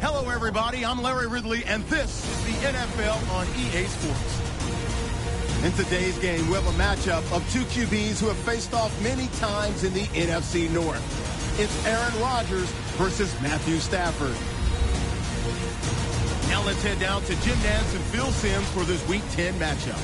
Hello, everybody. I'm Larry Ridley, and this is the NFL on EA Sports. In today's game, we have a matchup of two QBs who have faced off many times in the NFC North. It's Aaron Rodgers versus Matthew Stafford. Now let's head down to Jim Nantz and Phil Simms for this Week 10 matchup.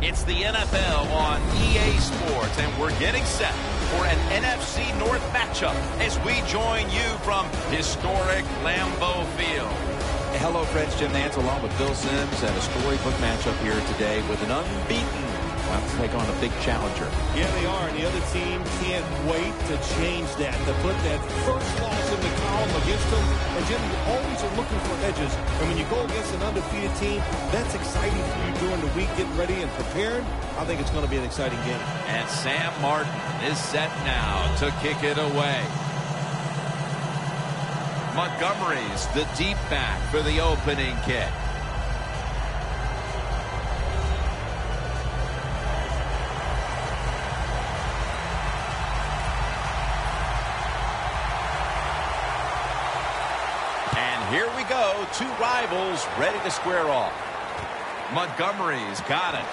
It's the NFL on EA Sports, and we're getting set for an NFC North matchup as we join you from historic Lambeau Field. Hello, friends. Jim Nantz along with Phil Simms and a storybook matchup here today with an unbeaten. Well, to take on a big challenger. Yeah, they are, and the other team can't wait to change that, to put that first loss in the column against them. And, Jim, you always are looking for edges. And when you go against an undefeated team, that's exciting for you during the week, getting ready and prepared. I think it's going to be an exciting game. And Sam Martin is set now to kick it away. Montgomery's the deep back for the opening kick. Here we go, two rivals ready to square off. Montgomery's got it.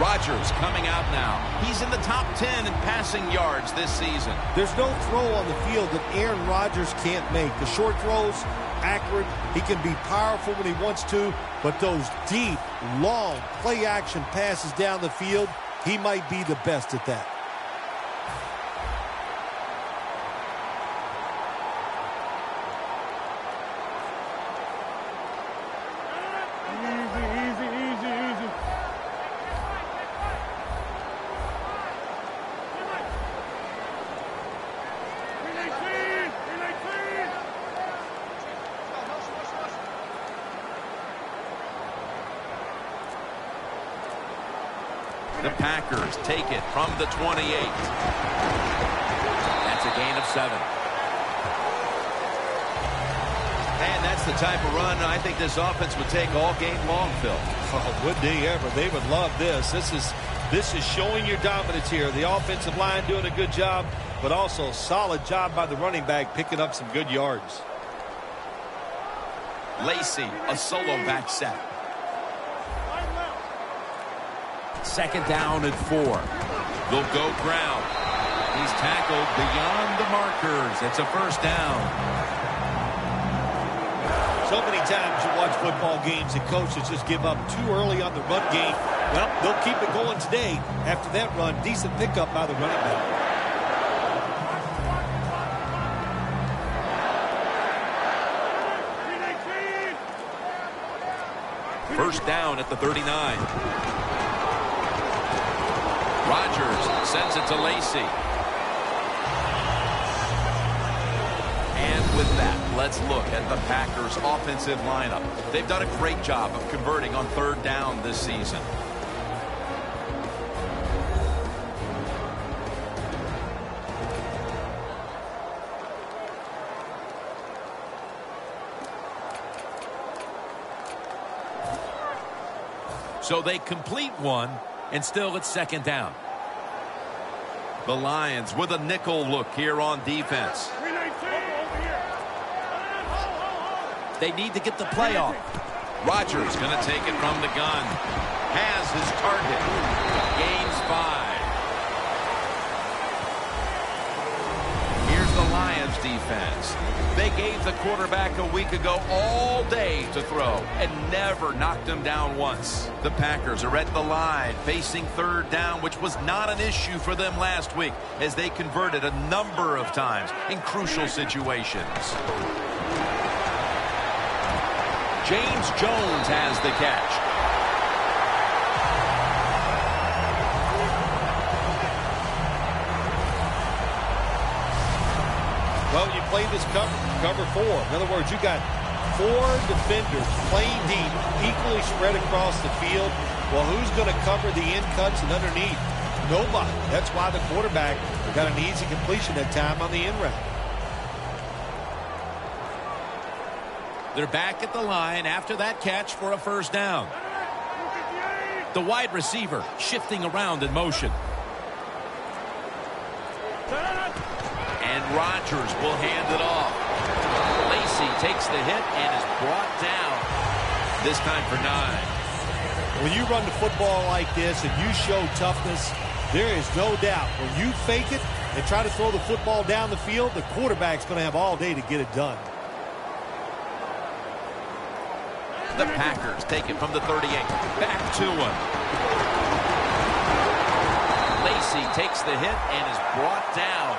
Rodgers coming out now. He's in the top 10 in passing yards this season. There's no throw on the field that Aaron Rodgers can't make. The short throws, accurate. He can be powerful when he wants to, but those deep, long, play-action passes down the field, he might be the best at that. The Packers take it from the 28. That's a gain of 7. And that's the type of run I think this offense would take all game long, Phil. Oh, would they ever? They would love this. This is showing your dominance here. The offensive line doing a good job, but also solid job by the running back picking up some good yards. Lacy, a solo back set. Second down and 4. They'll go ground. He's tackled beyond the markers. It's a first down. So many times you watch football games and coaches just give up too early on the run game. Well, they'll keep it going today. After that run, decent pickup by the running back. First down at the 39. Rodgers sends it to Lacy. And with that, let's look at the Packers' offensive lineup. They've done a great job of converting on third down this season. So they complete one. And still it's second down. The Lions with a nickel look here on defense. They need to get the play off. Rodgers going to take it from the gun. Has his target. Gains 5. Here's the Lions defense. They gave the quarterback a week ago all day to throw and never knocked him down once. The Packers are at the line facing third down, which was not an issue for them last week as they converted a number of times in crucial situations. James Jones has the catch. Well, you play this cover 4. In other words, you got 4 defenders playing deep, equally spread across the field. Well, who's going to cover the in cuts and underneath? Nobody. That's why the quarterback Got an easy completion that time on the in route. They're back at the line after that catch for a first down. The wide receiver shifting around in motion. And Rodgers will hand it off. Lacy takes the hit and is brought down. This time for 9. When you run the football like this and you show toughness, there is no doubt when you fake it and try to throw the football down the field, the quarterback's going to have all day to get it done. The Packers take it from the 38. Back to him. Lacy takes the hit and is brought down.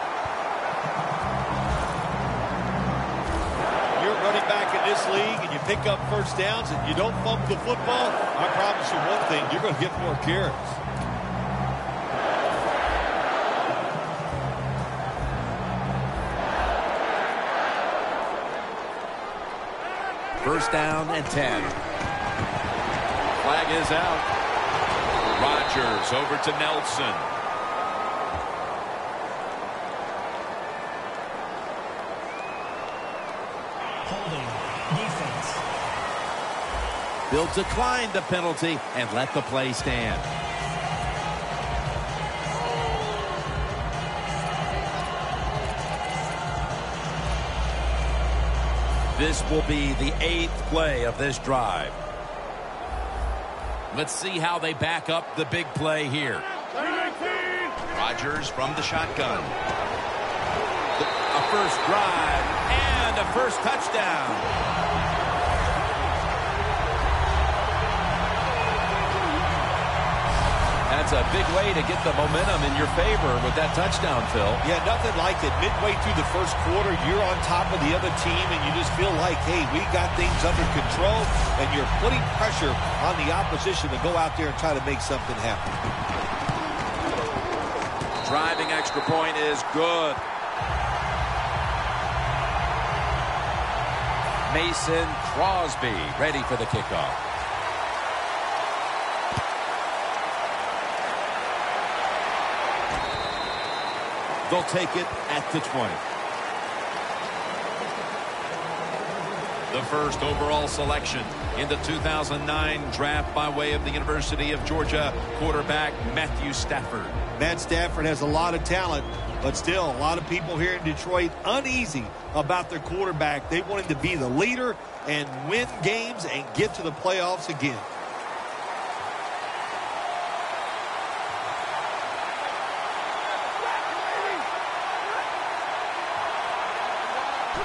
You're running back in this league and you pick up first downs and you don't fumble the football, I promise you one thing, you're going to get more carries. First down and 10. Flag is out. Rodgers over to Nelson. Holding. Defense. They'll decline the penalty and let the play stand. This will be the 8th play of this drive. Let's see how they back up the big play here. Rodgers from the shotgun. A first drive and a first touchdown. That's a big way to get the momentum in your favor with that touchdown, Phil. Yeah, nothing like it. Midway through the first quarter, you're on top of the other team, and you just feel like, hey, we got things under control, and you're putting pressure on the opposition to go out there and try to make something happen. Driving extra point is good. Mason Crosby ready for the kickoff. They'll take it at the 20. The first overall selection in the 2009 draft by way of the University of Georgia, quarterback Matthew Stafford. Matt Stafford has a lot of talent, but still a lot of people here in Detroit uneasy about their quarterback. They want him to be the leader and win games and get to the playoffs again.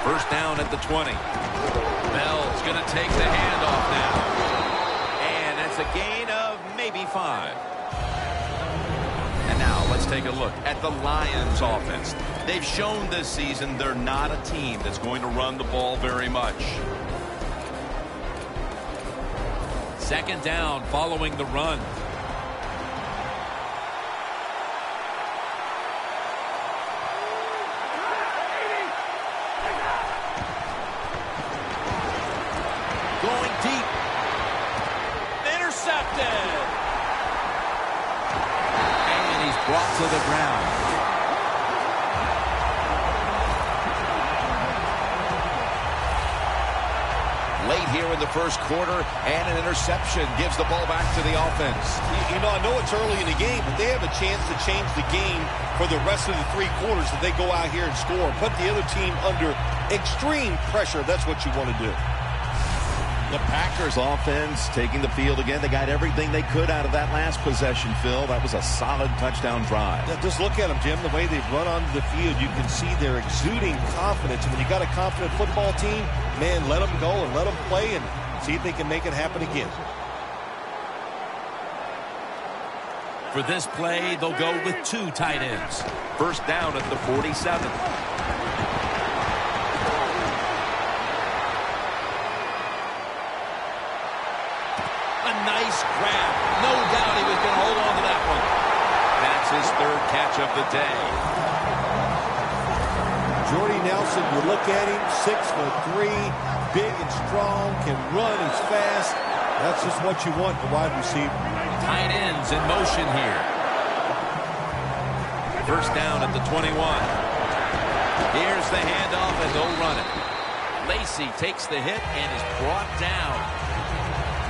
First down at the 20. Bell's going to take the handoff now. And that's a gain of maybe 5. And now let's take a look at the Lions offense. They've shown this season they're not a team that's going to run the ball very much. Second down following the run. Going deep. Intercepted. And he's brought to the ground. Late here in the first quarter, and an interception gives the ball back to the offense. You know, I know it's early in the game, but they have a chance to change the game for the rest of the 3 quarters if they go out here and score. Put the other team under extreme pressure. That's what you want to do. The Packers offense taking the field again. They got everything they could out of that last possession, Phil. That was a solid touchdown drive. Yeah, just look at them, Jim. The way they've run onto the field, you can see they're exuding confidence. And when you got a confident football team, man, let them go and let them play and see if they can make it happen again. For this play, they'll go with 2 tight ends. First down at the 47. Nice grab. No doubt he was going to hold on to that one. That's his 3rd catch of the day. Jordy Nelson, you look at him, 6'3", big and strong, can run, he's fast. That's just what you want in a wide receiver. Tight ends in motion here. First down at the 21. Here's the handoff, and they'll run it. Lacy takes the hit and is brought down.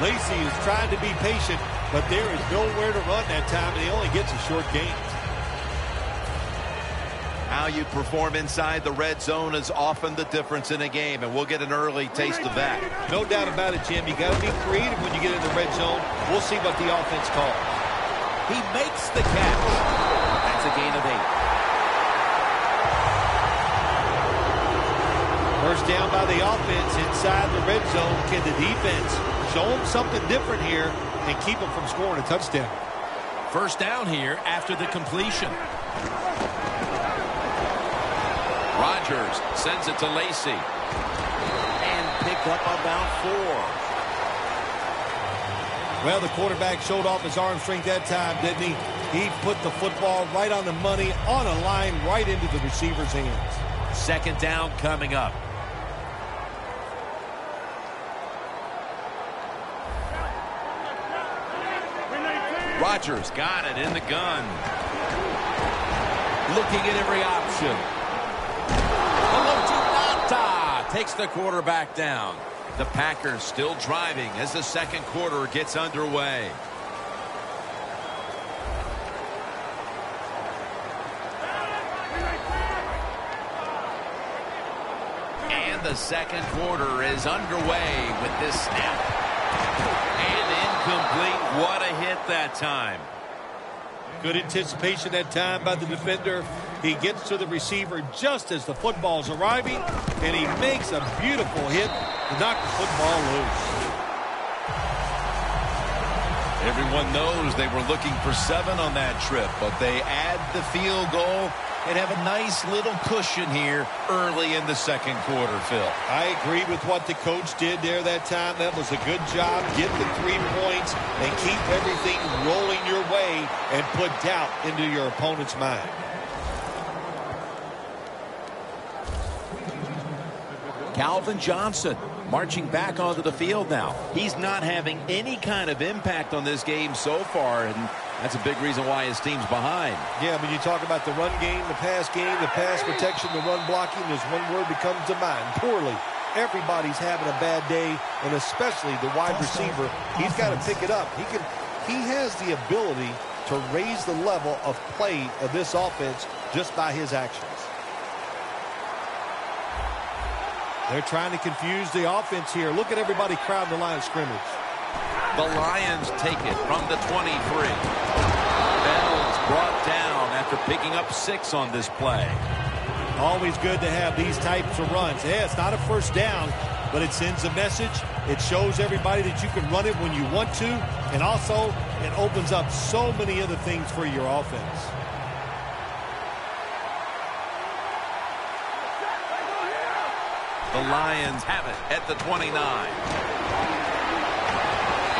Lacy is trying to be patient, but there is nowhere to run that time, and he only gets a short gain. How you perform inside the red zone is often the difference in a game, and we'll get an early taste of that. No doubt about it, Jim. You got to be creative when you get in the red zone. We'll see what the offense calls. He makes the catch. That's a gain of 8. First down by the offense inside the red zone. Can the defense show them something different here and keep them from scoring a touchdown? First down here after the completion. Rodgers sends it to Lacy. And picked up about 4. Well, the quarterback showed off his arm strength that time, didn't he? He put the football right on the money, on a line, right into the receiver's hands. Second down coming up. Rodgers got it in the gun. Looking at every option. Takes the quarterback down. The Packers still driving as the second quarter gets underway. And the second quarter is underway with this snap. And incomplete. What a hit that time. Good anticipation that time by the defender. He gets to the receiver just as the football's arriving, and he makes a beautiful hit to knock the football loose. Everyone knows they were looking for 7 on that trip, but they add the field goal and have a nice little cushion here early in the second quarter, Phil. I agree with what the coach did there that time. That was a good job. Get the 3 points and keep everything rolling your way and put doubt into your opponent's mind. Calvin Johnson marching back onto the field now. He's not having any kind of impact on this game so far, and that's a big reason why his team's behind. Yeah, when you talk about the run game, the pass protection, the run blocking, there's one word that comes to mind: poorly. Everybody's having a bad day, and especially the wide receiver. He's got to pick it up. He has the ability to raise the level of play of this offense just by his actions. They're trying to confuse the offense here. Look at everybody crowding the line of scrimmage. The Lions take it from the 23. Bell's brought down after picking up 6 on this play. Always good to have these types of runs. Yeah, it's not a first down, but it sends a message. It shows everybody that you can run it when you want to, and also it opens up so many other things for your offense. The Lions have it at the 29.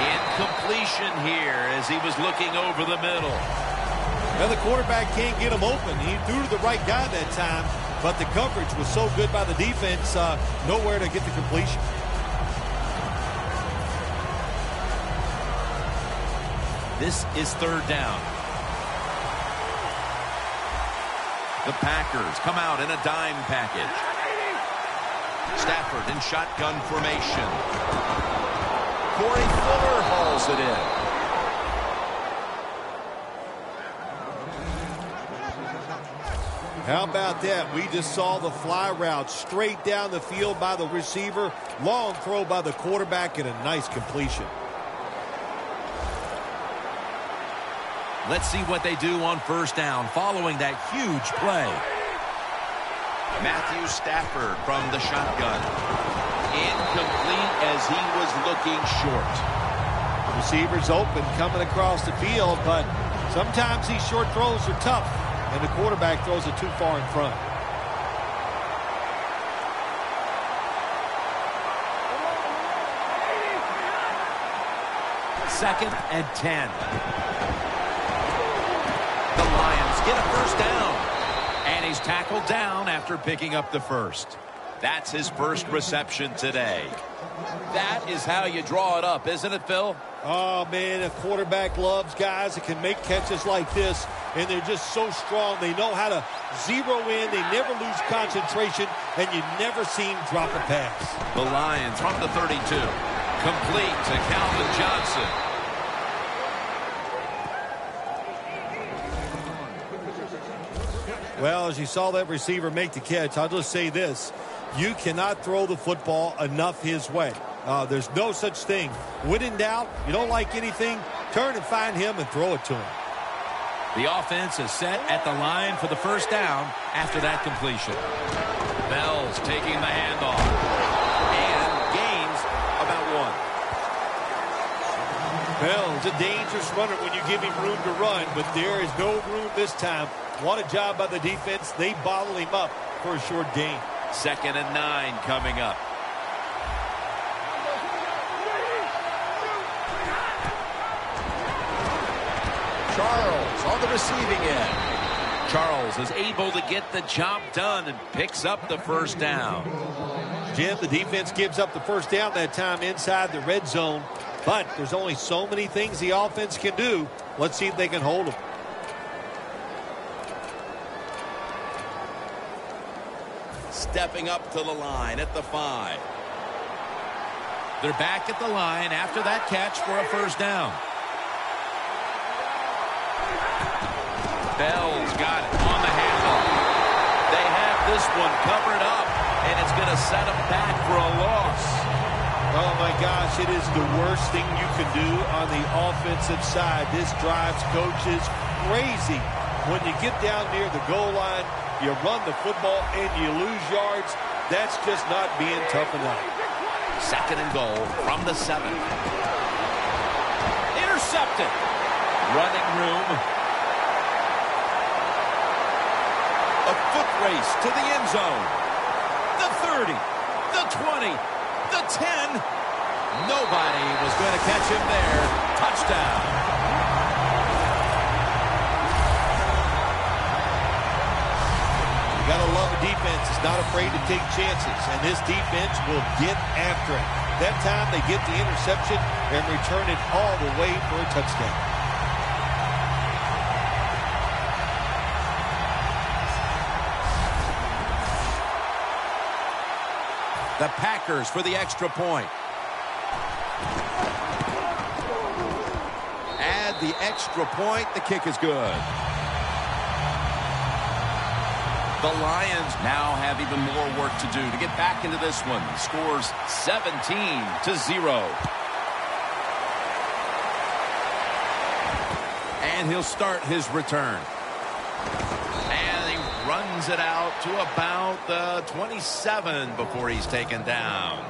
Incompletion here as he was looking over the middle. Well, the quarterback can't get him open. He threw to the right guy that time, but the coverage was so good by the defense, nowhere to get the completion. This is third down. The Packers come out in a dime package. Stafford in shotgun formation. Corey Fuller hauls it in. How about that? We just saw the fly route straight down the field by the receiver. Long throw by the quarterback and a nice completion. Let's see what they do on first down following that huge play. Matthew Stafford from the shotgun. Incomplete as he was looking short. The receiver's open coming across the field, but sometimes these short throws are tough, and the quarterback throws it too far in front. Second and 10. The Lions get a first down. And he's tackled down after picking up the first. That's his first reception today. That is how you draw it up, isn't it, Phil? Oh, man, a quarterback loves guys that can make catches like this, and they're just so strong. They know how to zero in. They never lose concentration, and you never see him drop a pass. The Lions from the 32. Complete to Calvin Johnson. Well, as you saw that receiver make the catch, I'll just say this. You cannot throw the football enough his way. There's no such thing. When in doubt, you don't like anything, turn and find him and throw it to him. The offense is set at the line for the first down after that completion. Bell's taking the handoff. And gains about 1. Bell's a dangerous runner when you give him room to run, but there is no room this time. What a job by the defense. They bottle him up for a short gain. 2nd and 9 coming up. Charles on the receiving end. Charles is able to get the job done and picks up the first down. Jim, the defense gives up the first down that time inside the red zone, but there's only so many things the offense can do. Let's see if they can hold them. Stepping up to the line at the 5. They're back at the line after that catch for a first down. Bell's got it on the handoff. They have this one covered up, and it's going to set them back for a loss. Oh, my gosh, it is the worst thing you can do on the offensive side. This drives coaches crazy. When you get down near the goal line, you run the football and you lose yards. That's just not being tough enough. 2nd and goal from the 7. Intercepted. Running room. A foot race to the end zone. The 30. The 20. The 10. Nobody was going to catch him there. Touchdown. You got to love a defense that's not afraid to take chances, and this defense will get after it. That time they get the interception and return it all the way for a touchdown. The Packers for the extra point. Add the extra point. The kick is good. The Lions now have even more work to do to get back into this one. Scores 17-0. And he'll start his return. And he runs it out to about the 27 before he's taken down.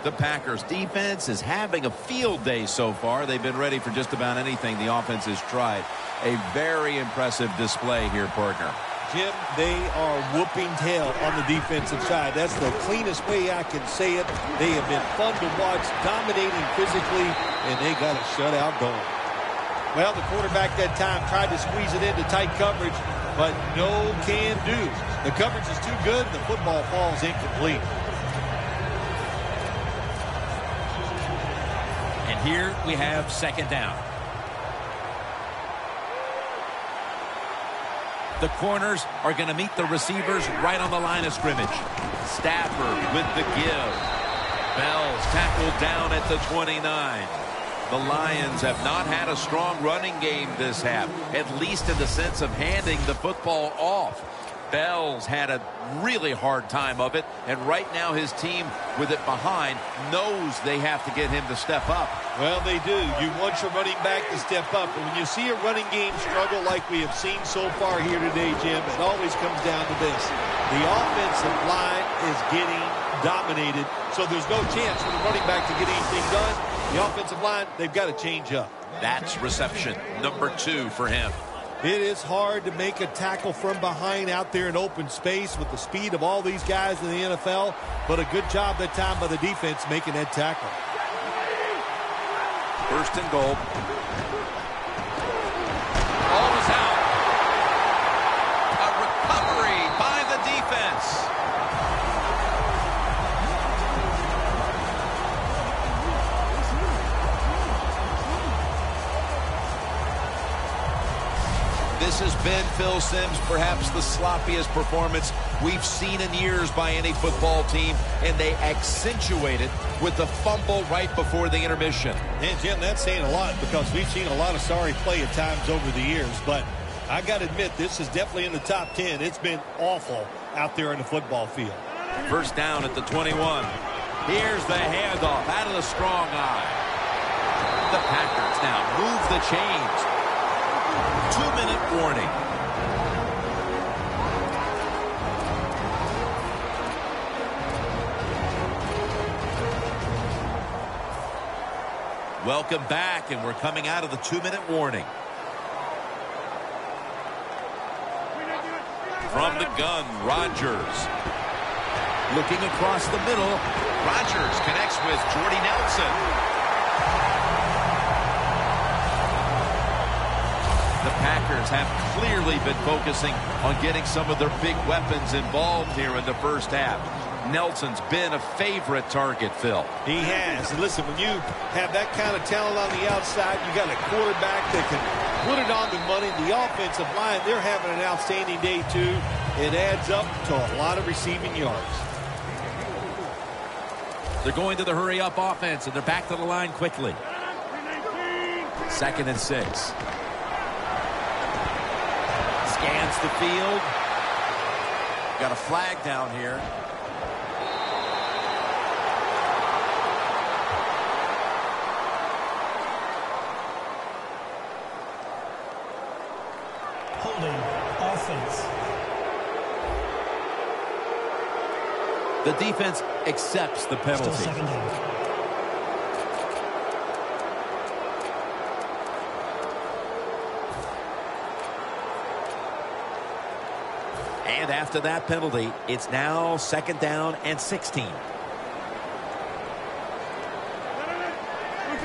The Packers defense is having a field day so far. They've been ready for just about anything the offense has tried. A very impressive display here, partner. Jim, they are whooping tail on the defensive side. That's the cleanest way I can say it. They have been fun to watch, dominating physically, and they got a shutout going. Well, the quarterback that time tried to squeeze it into tight coverage, but no can do. The coverage is too good, and the football falls incomplete. And here we have 2nd down. The corners are going to meet the receivers right on the line of scrimmage. Stafford with the give. Bell's tackled down at the 29. The Lions have not had a strong running game this half, at least in the sense of handing the football off. Bell's had a really hard time of it, and right now his team, with it behind, knows they have to get him to step up. Well, they do. You want your running back to step up. And when you see a running game struggle like we have seen so far here today, Jim, it always comes down to this. The offensive line is getting dominated, so there's no chance for the running back to get anything done. The offensive line, they've got to change up. That's reception number 2 for him. It is hard to make a tackle from behind out there in open space with the speed of all these guys in the NFL, but a good job that time by the defense making that tackle. 1st and goal. Ball is out. A recovery by then, Phil Simms, perhaps the sloppiest performance we've seen in years by any football team, and they accentuate it with the fumble right before the intermission. And, Jim, that's saying a lot because we've seen a lot of sorry play at times over the years, but I got to admit, this is definitely in the top 10. It's been awful out there in the football field. First down at the 21. Here's the handoff out of the strong eye. The Packers now move the chains. 2-minute warning. Welcome back, and we're coming out of the 2-minute warning. From the gun, Rodgers. Looking across the middle. Rodgers connects with Jordy Nelson. The Packers have clearly been focusing on getting some of their big weapons involved here in the first half. Nelson's been a favorite target, Phil. He has. And listen, when you have that kind of talent on the outside, you got a quarterback that can put it on the money. The offensive line, they're having an outstanding day, too. It adds up to a lot of receiving yards. They're going to the hurry-up offense, and they're back to the line quickly. 2nd and 6. Scans the field. Got a flag down here. Holding offense. The defense accepts the penalty. Still 2nd down. And after that penalty, it's now 2nd down and 16.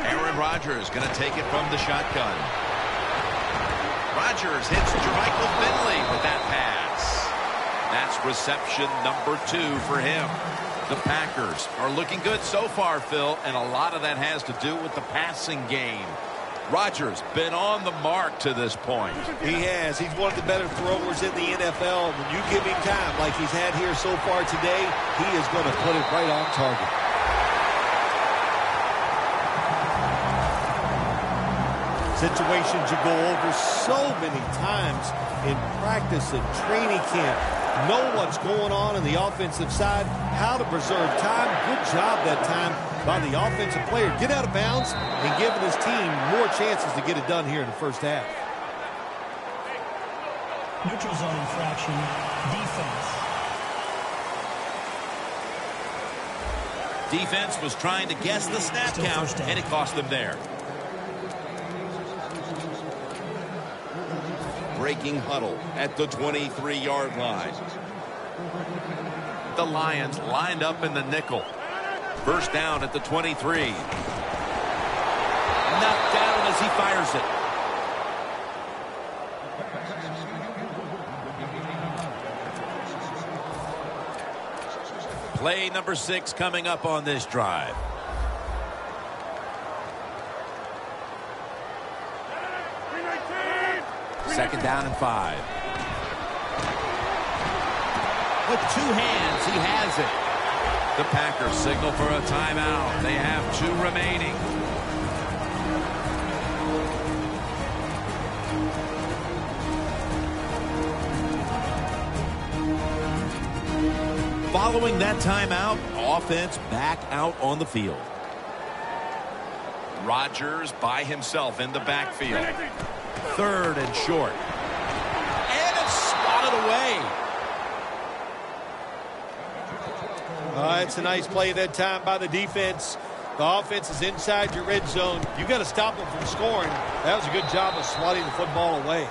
Aaron Rodgers going to take it from the shotgun. Rodgers hits Jermichael Finley with that pass. That's reception number 2 for him. The Packers are looking good so far, Phil, and a lot of that has to do with the passing game. Rodgers been on the mark to this point. He has. He's one of the better throwers in the NFL. When you give him time like he's had here so far today, he is going to put it right on target. Situations you go over so many times in practice and training camp. Know what's going on the offensive side, how to preserve time. Good job that time by the offensive player. Get out of bounds and giving his team more chances to get it done here in the first half. Neutral zone infraction. Defense. Defense was trying to guess the snap Still count, and it cost them there. Breaking huddle at the 23-yard line. The Lions lined up in the nickel. First down at the 23. Knocked down as he fires it. Play number 6 coming up on this drive. Second down and 5. With 2 hands, he has it. The Packers signal for a timeout. They have 2 remaining. Following that timeout, offense back out on the field. Rodgers by himself in the backfield. 3rd and short. And it's swatted away. It's a nice play that time by the defense. The offense is inside your red zone. You got to stop them from scoring. That was a good job of swatting the football away.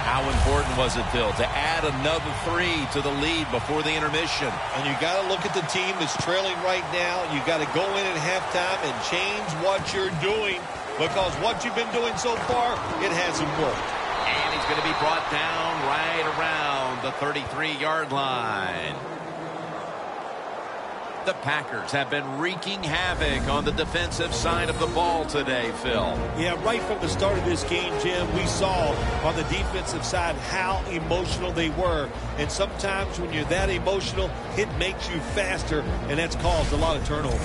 How important was it, Phil, to add another 3 to the lead before the intermission? And you got to look at the team that's trailing right now. You got to go in at halftime and change what you're doing, because what you've been doing so far, it hasn't worked. And he's going to be brought down right around the 33-yard line. The Packers have been wreaking havoc on the defensive side of the ball today, Phil. Yeah, right from the start of this game, Jim, we saw on the defensive side how emotional they were. And sometimes when you're that emotional, it makes you faster, and that's caused a lot of turnovers.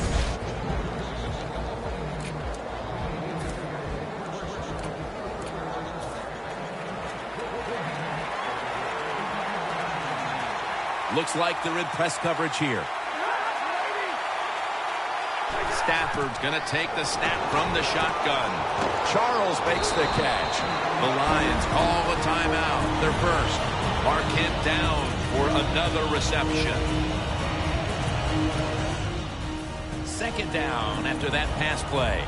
Looks like they're in press coverage here. Stafford's going to take the snap from the shotgun. Charles makes the catch. The Lions call a timeout. Their first. Marquette down for another reception. Second down after that pass play.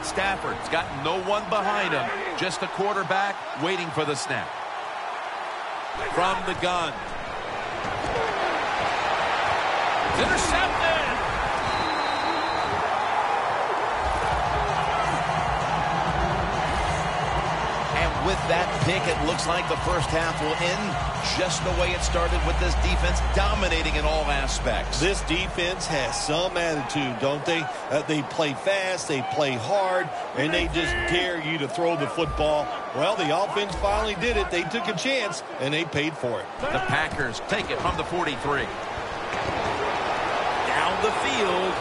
Stafford's got no one behind him. Just a quarterback waiting for the snap. From the gun. It's intercepted. And with that pick, it looks like the first half will end just the way it started, with this defense dominating in all aspects. This defense has some attitude, don't they? They play fast, they play hard, and they just dare you to throw the football. Well, the offense finally did it. They took a chance, and they paid for it. The Packers take it from the 43. Down the field.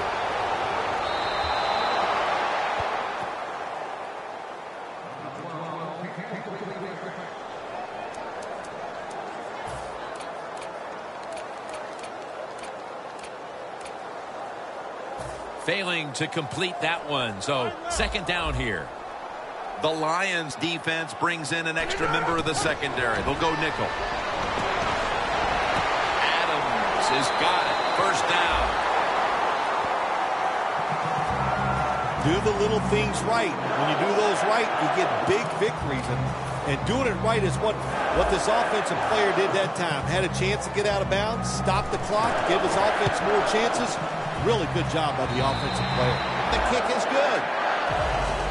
Failing to complete that one, so second down here. The Lions defense brings in an extra member of the secondary. They'll go nickel. Adams has got it. First down. Do the little things right. When you do those right, you get big victories. And doing it right is what this offensive player did that time. Had a chance to get out of bounds, stop the clock, give his offense more chances. Really good job by the offensive player. The kick is good.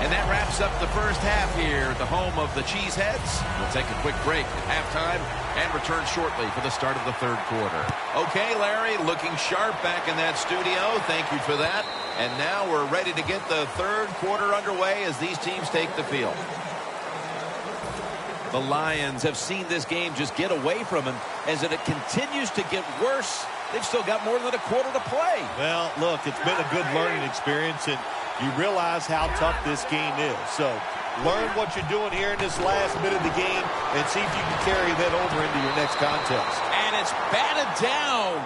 And that wraps up the first half here at the home of the Cheeseheads. We'll take a quick break at halftime and return shortly for the start of the third quarter. Okay, Larry, looking sharp back in that studio. Thank you for that. And now we're ready to get the third quarter underway as these teams take the field. The Lions have seen this game just get away from them as it continues to get worse. They've still got more than a quarter to play. Well, look, it's been a good learning experience, and you realize how tough this game is. So learn what you're doing here in this last bit of the game and see if you can carry that over into your next contest. And it's batted down.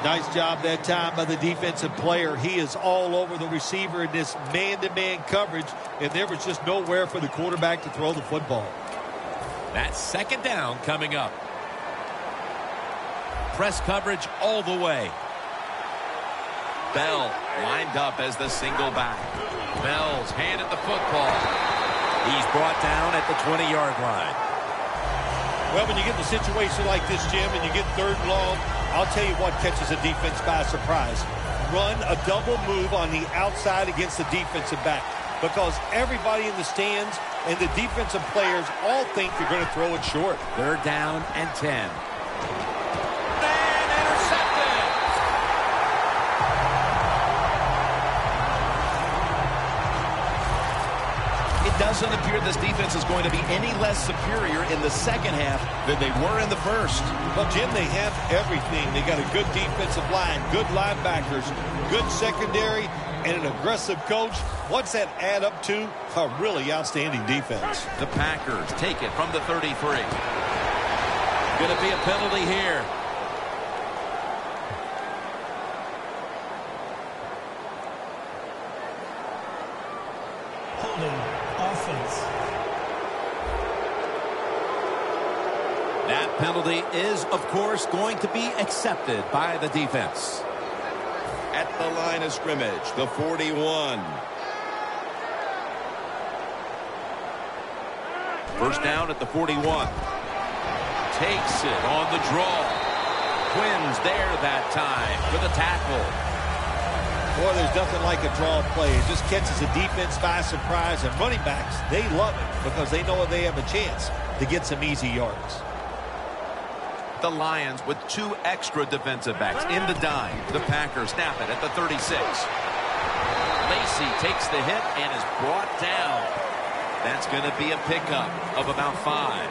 Nice job that time by the defensive player. He is all over the receiver in this man-to-man coverage, and there was just nowhere for the quarterback to throw the football. That's second down coming up. Press coverage all the way. Bell lined up as the single back. Bell's handed the football. He's brought down at the 20-yard line. Well, when you get in a situation like this, Jim, and you get third and long, I'll tell you what catches a defense by surprise. Run a double move on the outside against the defensive back, because everybody in the stands and the defensive players all think you're going to throw it short. Third down and 10. Doesn't appear this defense is going to be any less superior in the second half than they were in the first. Well, Jim, they have everything. They got a good defensive line, good linebackers, good secondary, and an aggressive coach. What's that add up to? A really outstanding defense. The Packers take it from the 33. Going to be a penalty here. That penalty is, of course, going to be accepted by the defense. At the line of scrimmage, the 41. First down at the 41. Takes it on the draw. Quinn's there that time for the tackle. Boy, there's nothing like a draw play. It just catches the defense by surprise, and running backs, they love it because they know they have a chance to get some easy yards. The Lions with 2 extra defensive backs in the dime. The Packers snap it at the 36. Lacy takes the hit and is brought down. That's going to be a pickup of about 5.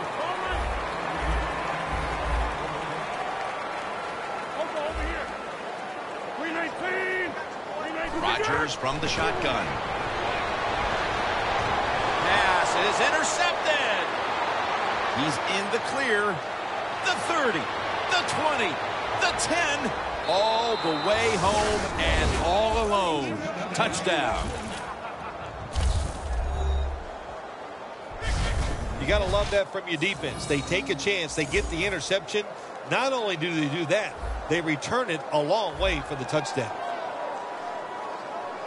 Rodgers from the shotgun. Pass is intercepted. He's in the clear. The 30, the 20, the 10, all the way home and all alone. Touchdown. You got to love that from your defense. They take a chance. They get the interception. Not only do they do that, they return it a long way for the touchdown.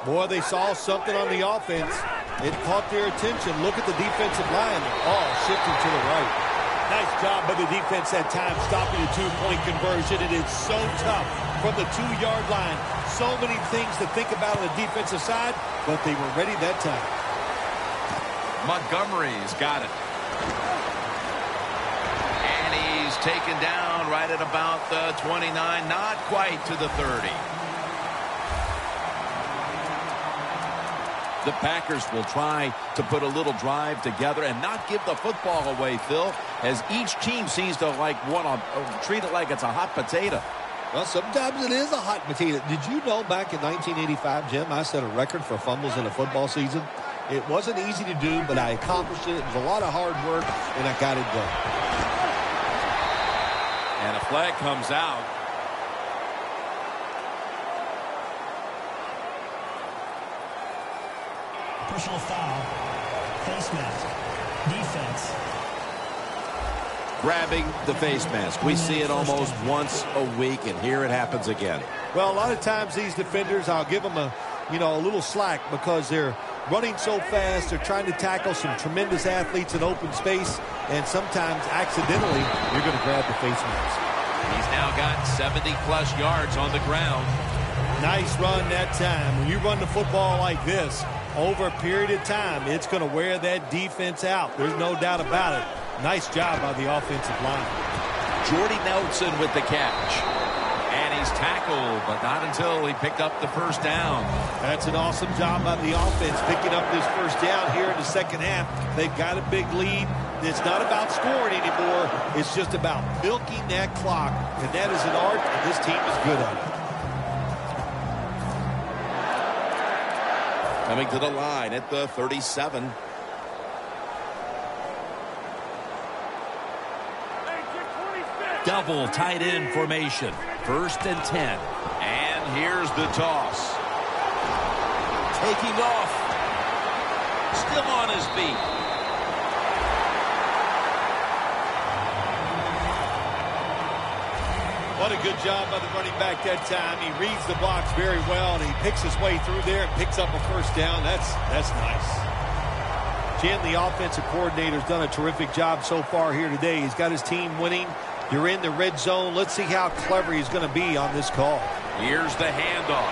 Boy, they saw something on the offense. It caught their attention. Look at the defensive line. They're all shifting to the right. Nice job by the defense that time, stopping the 2-point conversion. It is so tough from the 2-yard line. So many things to think about on the defensive side, but they were ready that time. Montgomery's got it. And he's taken down right at about the 29, not quite to the 30. The Packers will try to put a little drive together and not give the football away, Phil, as each team seems to want to treat it like it's a hot potato. Well, sometimes it is a hot potato. Did you know back in 1985, Jim, I set a record for fumbles in a football season? It wasn't easy to do, but I accomplished it. It was a lot of hard work, and I got it done. And a flag comes out. Personal foul. Face mask. Defense. Grabbing the face mask. We see it almost once a week, and here it happens again. Well, a lot of times these defenders, I'll give them a little slack because they're running so fast. They're trying to tackle some tremendous athletes in open space, and sometimes accidentally you're going to grab the face mask. He's now got 70-plus yards on the ground. Nice run that time. When you run the football like this, over a period of time, it's going to wear that defense out. There's no doubt about it. Nice job by the offensive line. Jordy Nelson with the catch. And he's tackled, but not until he picked up the first down. That's an awesome job by the offense, picking up this first down here in the second half. They've got a big lead. It's not about scoring anymore. It's just about milking that clock. And that is an art, and this team is good at it. Coming to the line at the 37. Double tight end formation. 1st and 10. And here's the toss. Taking off. Still on his feet. What a good job by the running back that time. He reads the box very well, and he picks his way through there and picks up a first down. That's nice. Jim, the offensive coordinator's done a terrific job so far here today. He's got his team winning. You're in the red zone. Let's see how clever he's going to be on this call. Here's the handoff.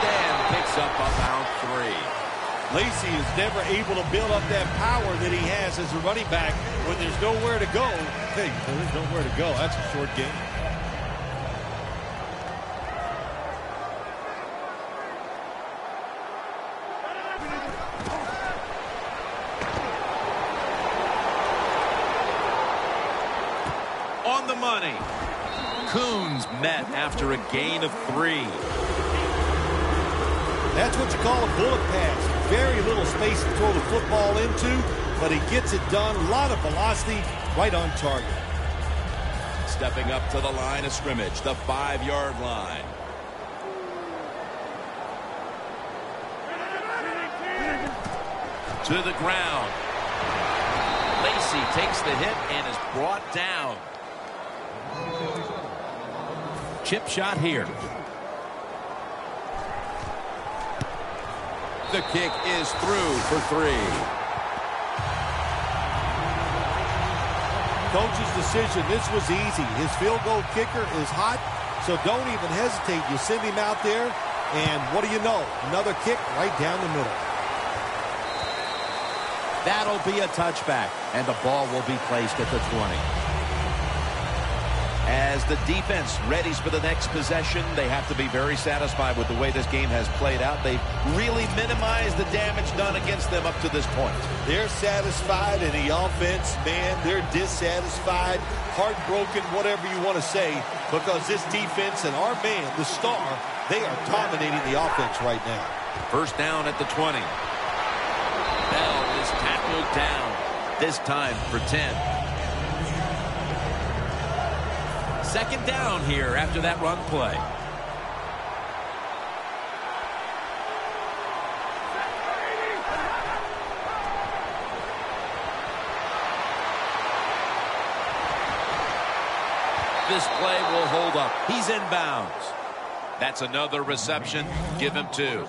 Dan picks up about 3. Lacy is never able to build up that power that he has as a running back when there's nowhere to go. Hey, there's nowhere to go. That's a short game. On the money. Coons met after a gain of 3. That's what you call a bullet pass. Very little space to throw the football into, but he gets it done. A lot of velocity, right on target. Stepping up to the line of scrimmage, the 5-yard line. To the ground. Lacy takes the hit and is brought down. Chip shot here. The kick is through for 3. Coach's decision, this was easy. His field goal kicker is hot, so don't even hesitate. You send him out there, and what do you know? Another kick right down the middle. That'll be a touchback, and the ball will be placed at the 20. As the defense readies for the next possession, they have to be very satisfied with the way this game has played out. They've really minimized the damage done against them up to this point. They're satisfied, and the offense, man, they're dissatisfied, heartbroken, whatever you want to say, because this defense and our man, the star, they are dominating the offense right now. First down at the 20. Bell is tackled down, this time for 10. Second down here after that run play. This play will hold up. He's inbounds. That's another reception. Give him 2.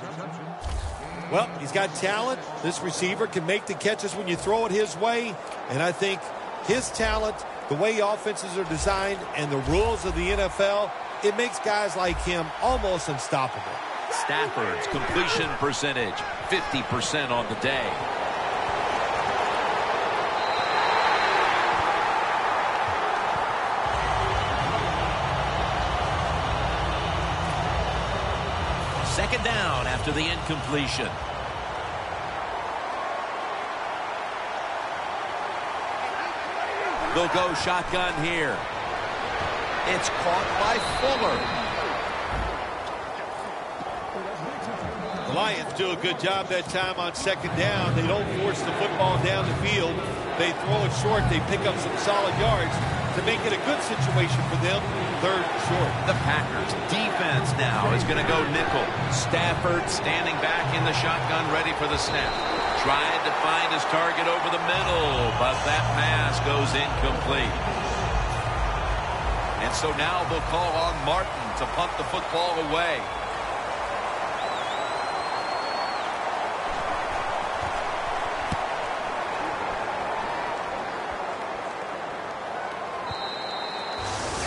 Well, he's got talent. This receiver can make the catches when you throw it his way. And I think his talent, the way offenses are designed, and the rules of the NFL, it makes guys like him almost unstoppable. Stafford's completion percentage, 50% on the day. Second down after the incompletion. They'll go shotgun here. It's caught by Fuller. The Lions do a good job that time on second down. They don't force the football down the field. They throw it short. They pick up some solid yards to make it a good situation for them. Third and short. The Packers defense now is going to go nickel. Stafford standing back in the shotgun, ready for the snap. Trying to find his target over the middle, but that pass goes incomplete. And so now they'll call on Martin to punt the football away.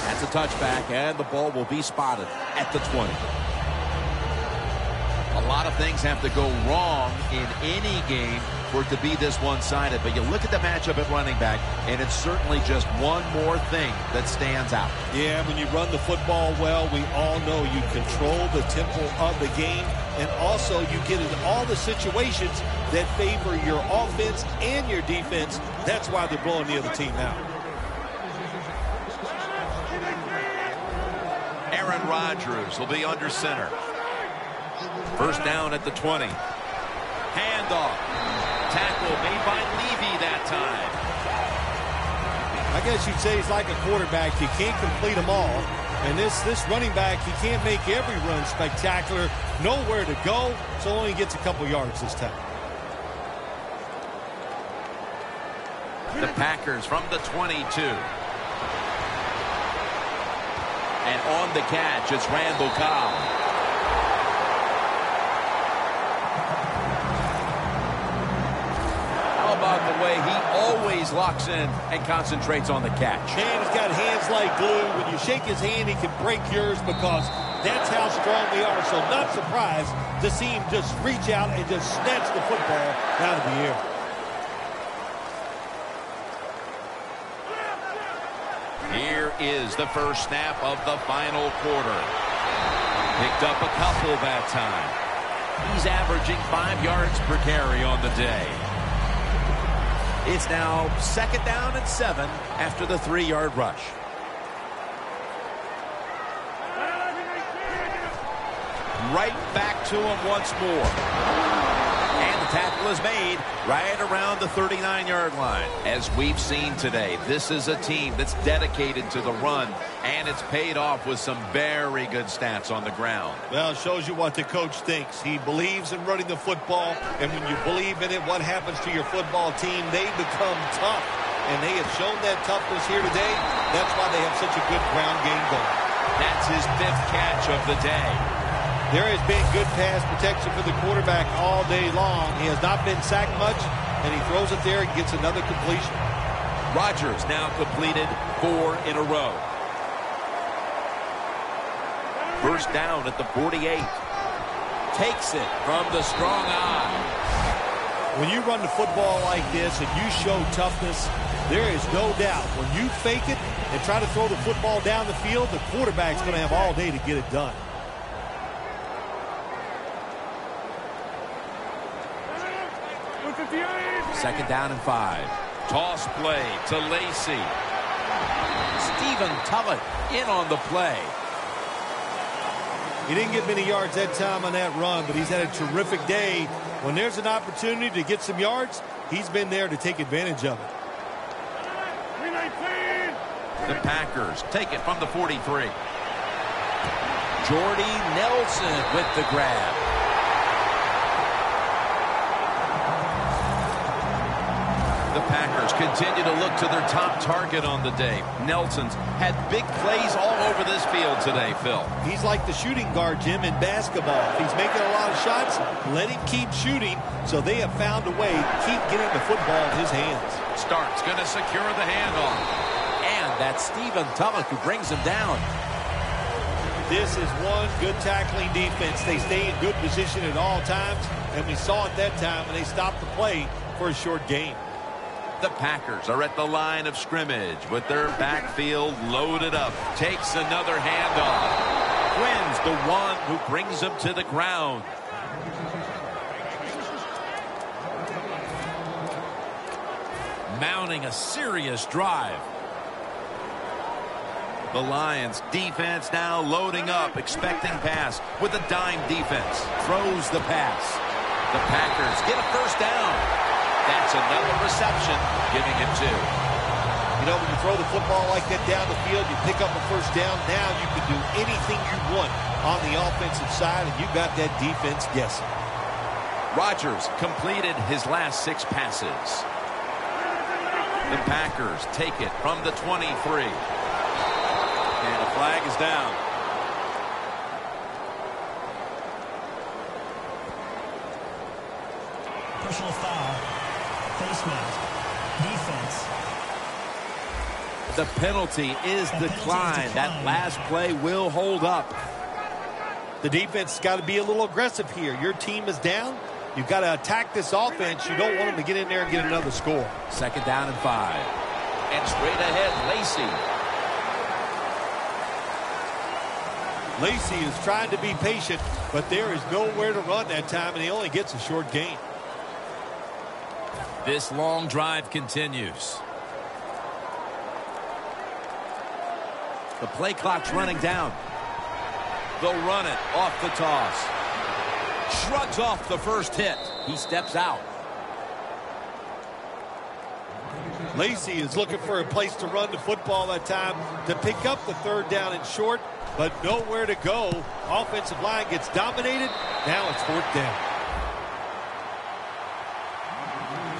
That's a touchback, and the ball will be spotted at the 20. A lot of things have to go wrong in any game for it to be this one-sided. But you look at the matchup at running back, and it's certainly just one more thing that stands out. Yeah, when you run the football well, we all know you control the tempo of the game, and also you get in all the situations that favor your offense and your defense. That's why they're blowing the other team out. Aaron Rodgers will be under center. First down at the 20. Handoff. Tackle made by Levy that time. I guess you'd say he's like a quarterback. You can't complete them all. And this running back, he can't make every run spectacular. Nowhere to go, so only gets a couple yards this time. The Packers from the 22. And on the catch, it's Randall Cobb. About the way he always locks in and concentrates on the catch. Man, he's got hands like glue. When you shake his hand, he can break yours because that's how strong they are. So not surprised to see him just reach out and just snatch the football out of the air. Here is the first snap of the final quarter. Picked up a couple that time. He's averaging 5 yards per carry on the day. It's now second down and 7 after the 3-yard rush. Right back to him once more. And the tackle is made right around the 39-yard line. As we've seen today, this is a team that's dedicated to the run, and it's paid off with some very good stats on the ground. Well, it shows you what the coach thinks. He believes in running the football, and when you believe in it, what happens to your football team? They become tough, and they have shown that toughness here today. That's why they have such a good ground game going. That's his 5th catch of the day. There has been good pass protection for the quarterback all day long. He has not been sacked much, and he throws it there and gets another completion. Rodgers now completed 4 in a row. First down at the 48. Takes it from the strong eye. When you run the football like this and you show toughness, there is no doubt when you fake it and try to throw the football down the field, the quarterback's going to have all day to get it done. Second down and 5. Toss play to Lacy. Stephen Tullett in on the play. He didn't get many yards that time on that run, but he's had a terrific day. When there's an opportunity to get some yards, he's been there to take advantage of it. The Packers take it from the 43. Jordy Nelson with the grab. The Packers continue to look to their top target on the day. Nelson's had big plays all over this field today, Phil. He's like the shooting guard, Jim, in basketball. If he's making a lot of shots, let him keep shooting. So they have found a way to keep getting the football in his hands. Starks going to secure the handoff. And that's Stephen Tullett who brings him down. This is one good tackling defense. They stay in good position at all times, and we saw it that time when they stopped the play for a short gain. The Packers are at the line of scrimmage with their backfield loaded up. Takes another handoff. Quinn's the one who brings him to the ground. Mounting a serious drive. The Lions defense now loading up, expecting pass with a dime defense. Throws the pass. The Packers get a first down. That's another reception, giving him 2. You know, when you throw the football like that down the field, you pick up a first down. Now you can do anything you want on the offensive side, and you got that defense guessing. Rodgers completed his last 6 passes. The Packers take it from the 23. And the flag is down. Personal foul. Face mask. Defense. The penalty is declined. That last play will hold up. The defense has got to be a little aggressive here. Your team is down. You've got to attack this offense. You don't want them to get in there and get another score. Second down and 5. And straight ahead, Lacy. Lacy is trying to be patient, but there is nowhere to run that time, and he only gets a short gain. This long drive continues. The play clock's running down. They'll run it off the toss. Shrugs off the first hit. He steps out. Lacy is looking for a place to run the football that time to pick up the third down and short, but nowhere to go. Offensive line gets dominated. Now it's 4th down.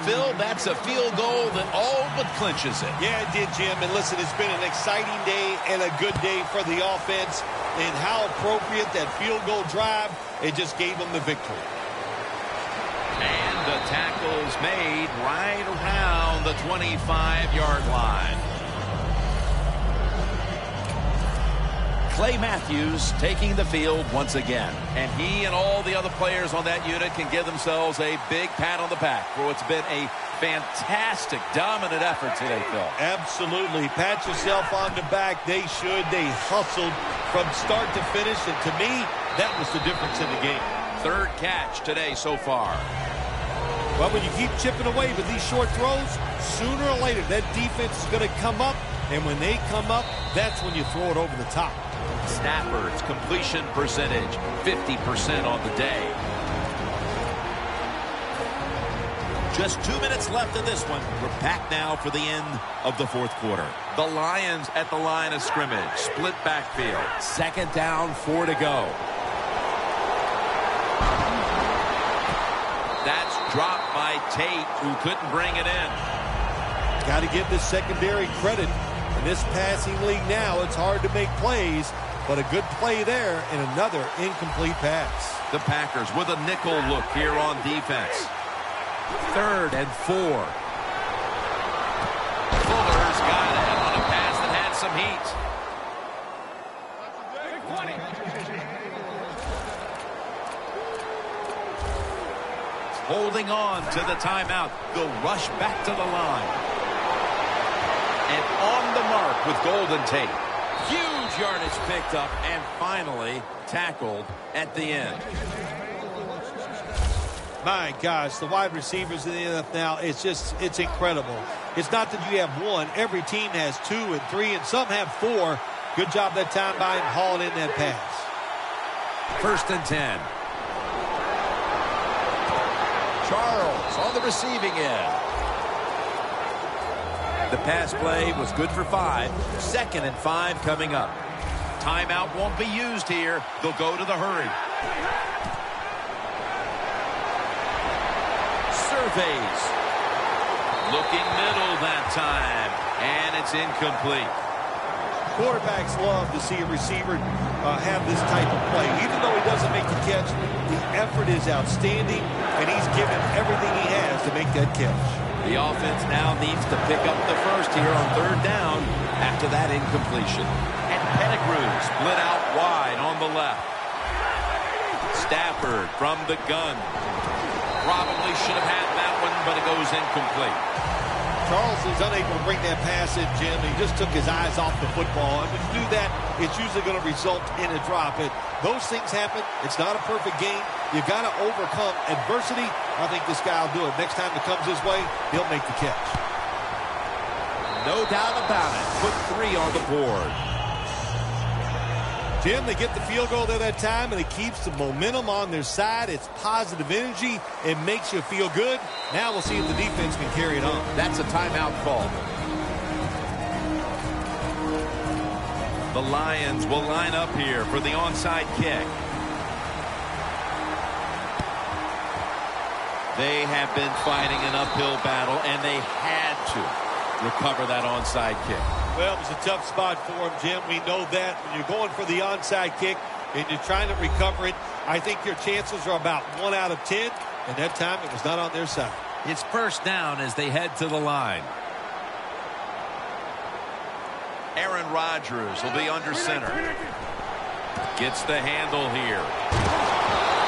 Phil, that's a field goal that all but clinches it. Yeah, it did, Jim. And listen, it's been an exciting day and a good day for the offense. And how appropriate that field goal drive. It just gave them the victory. And the tackle's made right around the 25-yard line. Clay Matthews taking the field once again. And he and all the other players on that unit can give themselves a big pat on the back for what's been a fantastic, dominant effort today, Phil. Absolutely. Pat yourself on the back. They should. They hustled from start to finish. And to me, that was the difference in the game. 3rd catch today so far. Well, when you keep chipping away with these short throws, sooner or later that defense is going to come up. And when they come up, that's when you throw it over the top. Stafford's completion percentage, 50% on the day. Just 2 minutes left in this one. We're back now for the end of the 4th quarter. The Lions at the line of scrimmage, split backfield. Second down, 4 to go. That's dropped by Tate, who couldn't bring it in. Got to give the secondary credit. In this passing league now, it's hard to make plays, but a good play there and another incomplete pass. The Packers with a nickel look here on defense. 3rd and 4. Fuller's got it on a pass that had some heat. Hold holding on to the timeout. They'll rush back to the line. And on the mark with Golden Tate. Huge yardage picked up and finally tackled at the end. My gosh, the wide receivers in the NFL now, it's incredible. It's not that you have one. Every team has 2 and 3, and some have 4. Good job that time by him hauling in that pass. 1st and 10. Charles on the receiving end. The pass play was good for 5. 2nd and 5 coming up. Timeout won't be used here. They'll go to the hurry. Surveys. Looking middle that time. And it's incomplete. Quarterbacks love to see a receiver have this type of play. Even though he doesn't make the catch, the effort is outstanding, and he's given everything he has to make that catch. The offense now needs to pick up the first here on 3rd down after that incompletion. And Pettigrew split out wide on the left. Stafford from the gun. Probably should have had that one, but it goes incomplete. Charles is unable to bring that pass in, Jim. He just took his eyes off the football. And when you do that, it's usually going to result in a drop. And those things happen. It's not a perfect game. You've got to overcome adversity. I think this guy will do it. Next time it comes his way, he'll make the catch. No doubt about it. Put 3 on the board. Jim, they get the field goal there that time, and it keeps the momentum on their side. It's positive energy. It makes you feel good. Now we'll see if the defense can carry it on. That's a timeout call. The Lions will line up here for the onside kick. They have been fighting an uphill battle, and they had to recover that onside kick. Well, it was a tough spot for him, Jim. We know that. When you're going for the onside kick and you're trying to recover it, I think your chances are about 1 out of 10, and that time it was not on their side. It's 1st down as they head to the line. Aaron Rodgers will be under center. Gets the handle here.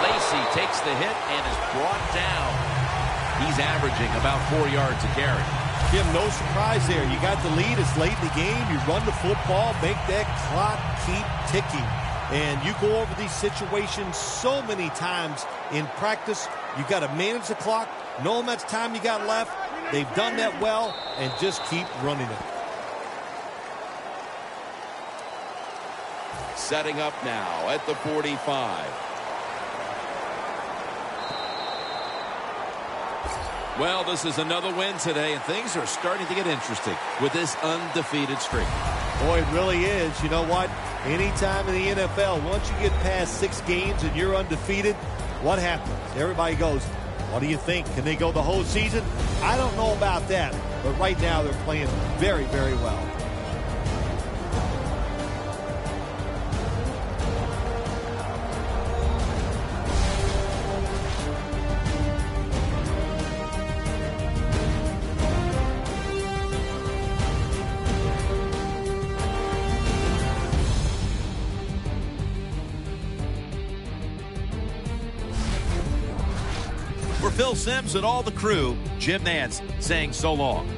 Lacy takes the hit and is brought down. He's averaging about 4 yards a carry. Jim, no surprise there. You got the lead. It's late in the game. You run the football, make that clock keep ticking. And you go over these situations so many times in practice. You got to manage the clock, know how much time you got left. They've done that well, and just keep running it. Setting up now at the 45. Well, this is another win today, and things are starting to get interesting with this undefeated streak. Boy, it really is. You know what? Anytime in the NFL, once you get past 6 games and you're undefeated, what happens? Everybody goes, what do you think? Can they go the whole season? I don't know about that, but right now they're playing very, very well. For Phil Simms and all the crew, Jim Nantz saying so long.